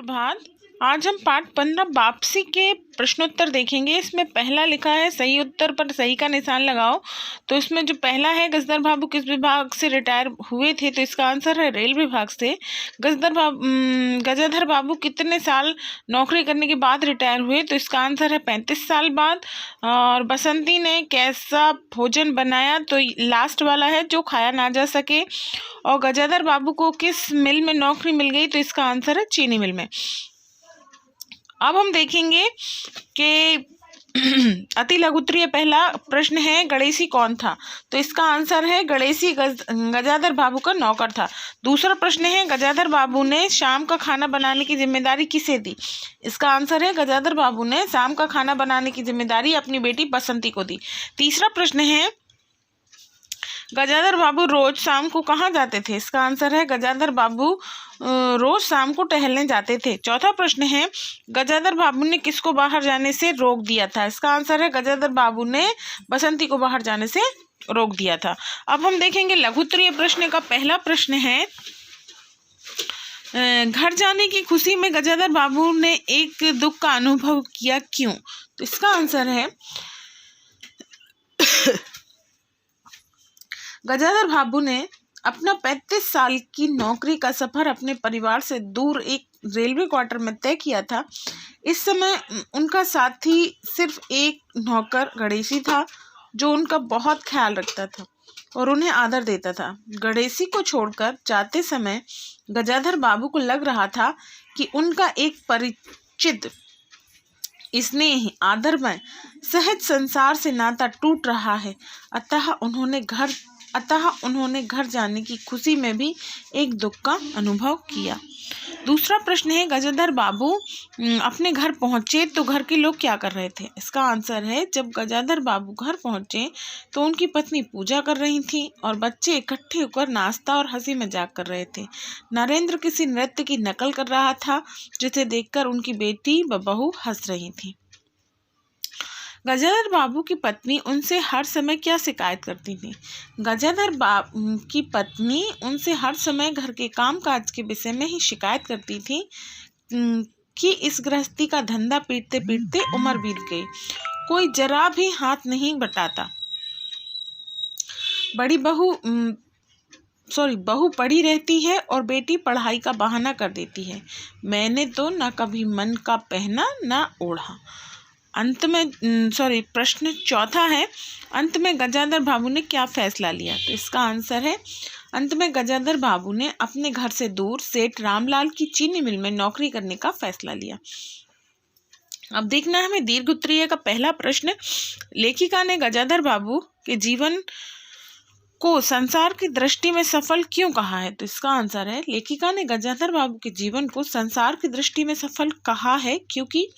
सुप्रभात। आज हम पाठ 15 वापसी के प्रश्नोत्तर देखेंगे। इसमें पहला लिखा है सही उत्तर पर सही का निशान लगाओ। तो इसमें जो पहला है गजदर बाबू किस विभाग से रिटायर हुए थे, तो इसका आंसर है रेल विभाग से। गजाधर बाबू कितने साल नौकरी करने के बाद रिटायर हुए, तो इसका आंसर है 35 साल बाद। और बसंती ने कैसा भोजन बनाया, तो लास्ट वाला है जो खाया ना जा सके। और गजाधर बाबू को किस मिल में नौकरी मिल गई, तो इसका आंसर है चीनी मिल में। अब हम देखेंगे कि अति लघुत्तरीय पहला प्रश्न है गणेशी कौन था, तो इसका आंसर है गणेशी गजाधर बाबू का नौकर था। दूसरा प्रश्न है गजाधर बाबू ने शाम का खाना बनाने की जिम्मेदारी किसे दी, इसका आंसर है गजाधर बाबू ने शाम का खाना बनाने की जिम्मेदारी अपनी बेटी बसंती को दी। तीसरा प्रश्न है गजाधर बाबू रोज शाम को कहाँ जाते थे, इसका आंसर है गजाधर बाबू रोज शाम को टहलने जाते थे। चौथा प्रश्न है गजाधर बाबू ने किसको बाहर जाने से रोक दिया था, इसका आंसर है गजाधर बाबू ने बसंती को बाहर जाने से रोक दिया था। अब हम देखेंगे लघुत्तरीय प्रश्न का पहला प्रश्न है घर जाने की खुशी में गजाधर बाबू ने एक दुख का अनुभव किया क्यों, तो इसका आंसर है गजाधर बाबू ने अपना 35 साल की नौकरी का सफर अपने परिवार से दूर एक रेलवे क्वार्टर में तय किया था। इस समय उनका साथी सिर्फ एक नौकर गणेशी था जो उनका बहुत ख्याल रखता था और उन्हें आदर देता था। गणेशी को छोड़कर जाते समय गजाधर बाबू को लग रहा था कि उनका एक परिचित स्नेह आदरमय सहज संसार से नाता टूट रहा है। अतः उन्होंने घर जाने की खुशी में भी एक दुख का अनुभव किया। दूसरा प्रश्न है गजाधर बाबू अपने घर पहुंचे तो घर के लोग क्या कर रहे थे, इसका आंसर है जब गजाधर बाबू घर पहुंचे तो उनकी पत्नी पूजा कर रही थी और बच्चे इकट्ठे होकर नाश्ता और हंसी मजाक कर रहे थे। नरेंद्र किसी नृत्य की नकल कर रहा था जिसे देखकर उनकी बेटी व बहू हंस रही थी। गजाधर बाबू की पत्नी उनसे हर समय क्या शिकायत करती थी, गजाधर बाबू की पत्नी उनसे हर समय घर के काम काज के विषय में ही शिकायत करती थी कि इस गृहस्थी का धंधा पीटते पीटते उम्र बीत गई, कोई जरा भी हाथ नहीं बटाता। बहू पढ़ी रहती है और बेटी पढ़ाई का बहाना कर देती है। मैंने तो ना कभी मन का पहना ना ओढ़ा। प्रश्न चौथा है अंत में गजाधर बाबू ने क्या फैसला लिया, तो इसका आंसर है अंत में गजाधर बाबू ने अपने घर से दूर सेठ रामलाल की चीनी मिल में नौकरी करने का फैसला लिया। अब देखना है हमें दीर्घ उत्तरीय का पहला प्रश्न लेखिका ने गजाधर बाबू के जीवन को संसार की दृष्टि में सफल क्यों कहा है, तो इसका आंसर है लेखिका ने गजाधर बाबू के जीवन को संसार की दृष्टि में सफल कहा है क्योंकि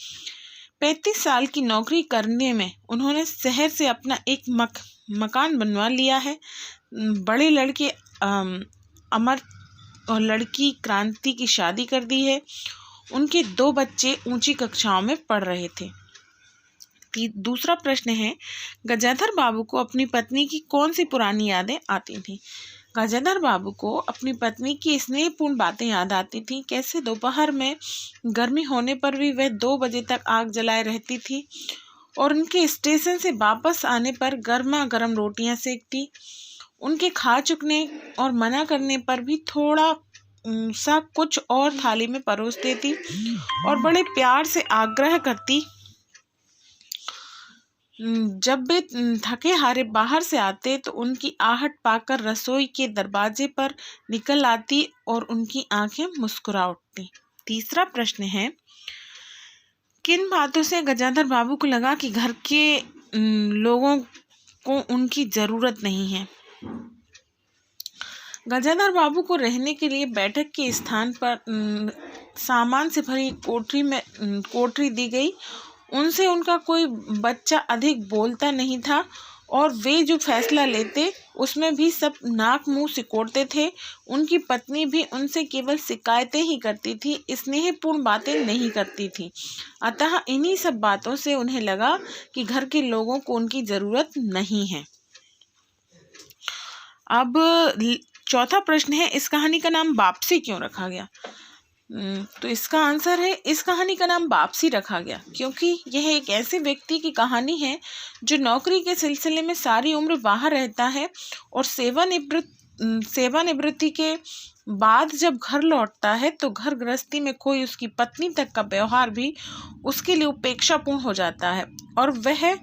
35 साल की नौकरी करने में उन्होंने शहर से अपना एक मकान बनवा लिया है। बड़े लड़के अमर और लड़की क्रांति की शादी कर दी है। उनके 2 बच्चे ऊंची कक्षाओं में पढ़ रहे थे। दूसरा प्रश्न है गजाधर बाबू को अपनी पत्नी की कौन सी पुरानी यादें आती थी, गजाधर बाबू को अपनी पत्नी की स्नेहपूर्ण बातें याद आती थी। कैसे दोपहर में गर्मी होने पर भी वह 2 बजे तक आग जलाए रहती थी और उनके स्टेशन से वापस आने पर गर्मा गर्म रोटियां सेकती। उनके खा चुकने और मना करने पर भी थोड़ा सा कुछ और थाली में परोस देती और बड़े प्यार से आग्रह करती। जब वे थके हारे बाहर से आते तो उनकी आहट पाकर रसोई के दरवाजे पर निकल आती और उनकी आंखें मुस्कुरा उठती। तीसरा प्रश्न है किन बातों से गजाधर बाबू को लगा कि घर के लोगों को उनकी जरूरत नहीं है, गजाधर बाबू को रहने के लिए बैठक के स्थान पर सामान से भरी कोठरी दी गई। उनसे उनका कोई बच्चा अधिक बोलता नहीं था और वे जो फैसला लेते उसमें भी सब नाक मुंह सिकोड़ते थे। उनकी पत्नी भी उनसे केवल शिकायतें ही करती थी, स्नेहपूर्ण बातें नहीं करती थी। अतः इन्हीं सब बातों से उन्हें लगा कि घर के लोगों को उनकी ज़रूरत नहीं है। अब चौथा प्रश्न है इस कहानी का नाम वापसी क्यों रखा गया, तो इसका आंसर है, इस कहानी का नाम वापसी रखा गया क्योंकि यह एक ऐसे व्यक्ति की कहानी है जो नौकरी के सिलसिले में सारी उम्र बाहर रहता है और सेवानिवृत्ति के बाद जब घर लौटता है तो घर गृहस्थी में कोई उसकी पत्नी तक का व्यवहार भी उसके लिए उपेक्षापूर्ण हो जाता है और वह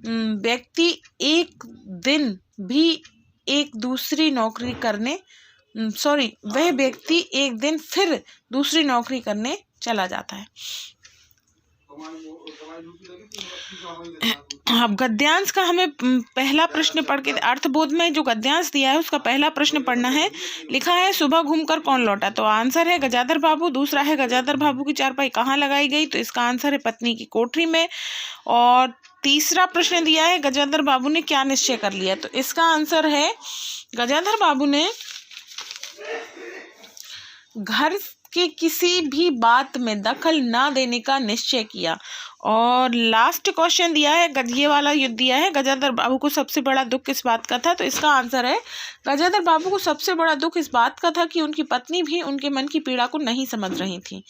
व्यक्ति एक दिन भी एक दूसरी नौकरी करने वह व्यक्ति एक दिन फिर दूसरी नौकरी करने चला जाता है। अब गद्यांश का हमें पहला प्रश्न पढ़ के अर्थबोध में जो गद्यांश दिया है उसका पहला प्रश्न पढ़ना है। लिखा है सुबह घूमकर कौन लौटा, तो आंसर है गजाधर बाबू। दूसरा है गजाधर बाबू की चारपाई कहाँ लगाई गई, तो इसका आंसर है पत्नी की कोठरी में। और तीसरा प्रश्न दिया है गजाधर बाबू ने क्या निश्चय कर लिया, तो इसका आंसर है गजाधर बाबू ने घर के किसी भी बात में दखल ना देने का निश्चय किया। और लास्ट क्वेश्चन दिया है, ये वाला युद्ध दिया है, गजाधर बाबू को सबसे बड़ा दुख किस बात का था, तो इसका आंसर है गजाधर बाबू को सबसे बड़ा दुख इस बात का था कि उनकी पत्नी भी उनके मन की पीड़ा को नहीं समझ रही थी।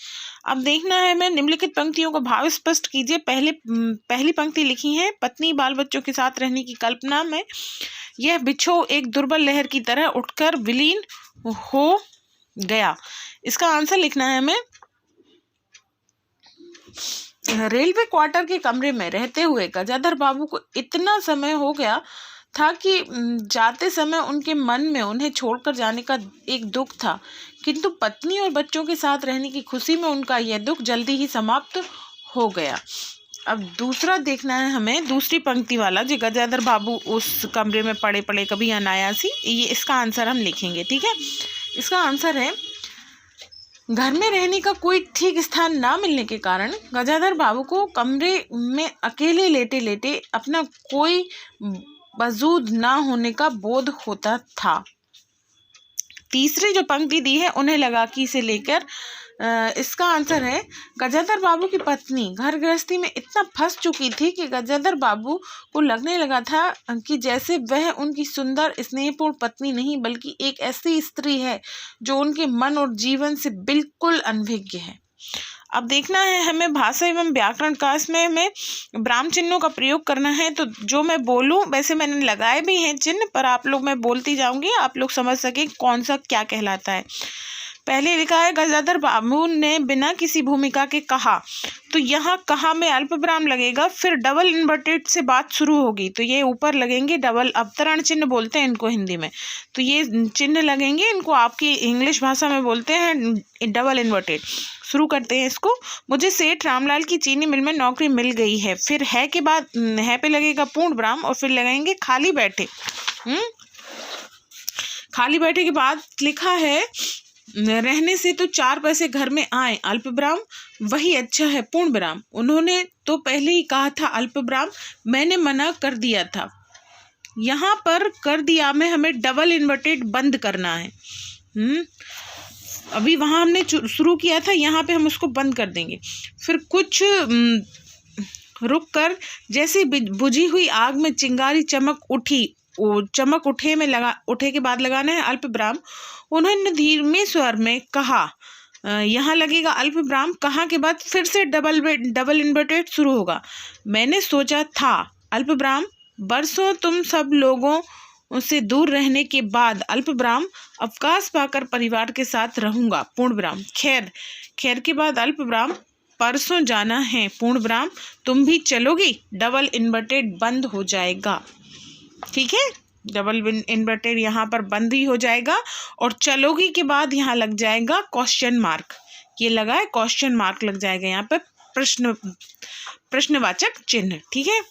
अब देखना है मैं निम्नलिखित पंक्तियों का भाव स्पष्ट कीजिए। पहली पंक्ति लिखी है, पत्नी बाल बच्चों के साथ रहने की कल्पना में यह बिच्छू एक दुर्बल लहर की तरह उठकर विलीन हो गया। इसका आंसर लिखना है हमें, रेलवे क्वार्टर के कमरे में रहते हुए गजाधर बाबू को इतना समय हो गया था कि जाते समय उनके मन में उन्हें छोड़कर जाने का एक दुख था, किंतु पत्नी और बच्चों के साथ रहने की खुशी में उनका यह दुख जल्दी ही समाप्त हो गया। अब दूसरा देखना है हमें, दूसरी पंक्ति वाला, जो गजाधर बाबू उस कमरे में पड़े पड़े कभी अनायासी, ये इसका आंसर हम लिखेंगे। ठीक है, इसका आंसर है घर में रहने का कोई ठीक स्थान ना मिलने के कारण गजाधर बाबू को कमरे में अकेले लेटे लेटे अपना कोई वजूद ना होने का बोध होता था। तीसरी जो पंक्ति दी है, उन्हें लगा कि से लेकर इसका आंसर है गजाधर बाबू की पत्नी घर गृहस्थी में इतना फंस चुकी थी कि गजाधर बाबू को लगने लगा था कि जैसे वह उनकी सुंदर स्नेहपूर्ण पत्नी नहीं बल्कि एक ऐसी स्त्री है जो उनके मन और जीवन से बिल्कुल अनभिज्ञ है। अब देखना है हमें भाषा एवं व्याकरण का, इसमें हमें ब्राह्म चिन्हों का प्रयोग करना है। तो जो मैं बोलूं, वैसे मैंने लगाए भी हैं चिन्ह, पर आप लोग, मैं बोलती जाऊंगी, आप लोग समझ सकें कौन सा क्या कहलाता है। पहले लिखा है गजाधर बाबू ने बिना किसी भूमिका के कहा, तो यहाँ कहा में अल्प विराम लगेगा, फिर डबल इन्वर्टेड से बात शुरू होगी, तो ये ऊपर लगेंगे डबल अवतरण चिन्ह बोलते हैं इनको हिंदी में, तो ये चिन्ह लगेंगे, इनको आपकी इंग्लिश भाषा में बोलते हैं डबल इन्वर्टेड। शुरू करते हैं इसको। मुझे सेठ रामलाल की चीनी मिल में नौकरी मिल गई है, फिर है के बाद है पे लगेगा पूर्ण विराम और फिर लगाएंगे खाली बैठे। खाली बैठे के बाद लिखा है रहने से तो 4 पैसे घर में आए, अल्प विराम, वही अच्छा है पूर्ण विराम। उन्होंने तो पहले ही कहा था अल्प विराम, मैंने मना कर दिया था। यहाँ पर कर दिया में हमें डबल इन्वर्टेड बंद करना है। अभी वहाँ हमने शुरू किया था, यहाँ पे हम उसको बंद कर देंगे। फिर कुछ रुक कर जैसे बुझी हुई आग में चिंगारी चमक उठी, चमक उठे के बाद लगाना है अल्प विराम। उन्होंने धीमे स्वर में कहा, यहाँ लगेगा अल्प विराम, कहा के बाद फिर से डबल इन्वर्टेड शुरू होगा। मैंने सोचा था अल्प विराम, बरसों तुम सब लोगों से दूर रहने के बाद अल्प विराम, अवकाश पाकर परिवार के साथ रहूंगा पूर्ण विराम। खैर के बाद अल्प विराम, परसों जाना है पूर्ण विराम, तुम भी चलोगी, डबल इन्वर्टेड बंद हो जाएगा। ठीक है, डबल इन्वर्टेड यहाँ पर बंद ही हो जाएगा और चलोगी के बाद यहाँ लग जाएगा क्वेश्चन मार्क, ये लगा है क्वेश्चन मार्क लग जाएगा यहाँ पर प्रश्नवाचक चिन्ह। ठीक है,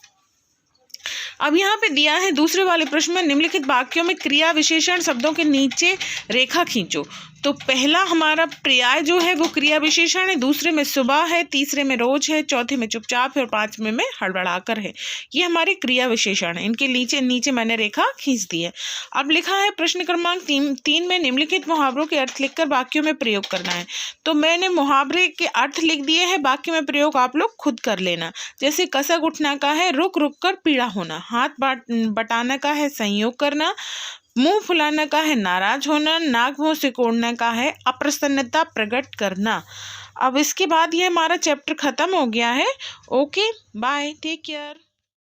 अब यहाँ पे दिया है दूसरे वाले प्रश्न में निम्नलिखित वाक्यों में क्रिया विशेषण शब्दों के नीचे रेखा खींचो। तो पहला हमारा पर्याय जो है वो क्रिया विशेषण है, दूसरे में सुबह है, तीसरे में रोज है, चौथे में चुपचाप है और पांचवें में हड़बड़ाकर है। ये हमारे क्रिया विशेषण है, इनके नीचे मैंने रेखा खींच दी है। अब लिखा है प्रश्न क्रमांक 3 में निम्नलिखित मुहावरों के अर्थ लिखकर वाक्यों में प्रयोग करना है। तो मैंने मुहावरे के अर्थ लिख दिए हैं, वाक्य में प्रयोग आप लोग खुद कर लेना। जैसे कसक उठना का है रुक रुक कर पीड़ा होना, हाथ बटाना का है संयोग करना, मुंह फुलाने का है नाराज होना, नाक मुंह सिकोड़ने का है अप्रसन्नता प्रकट करना। अब इसके बाद ये हमारा चैप्टर ख़त्म हो गया है। Okay, bye, take care.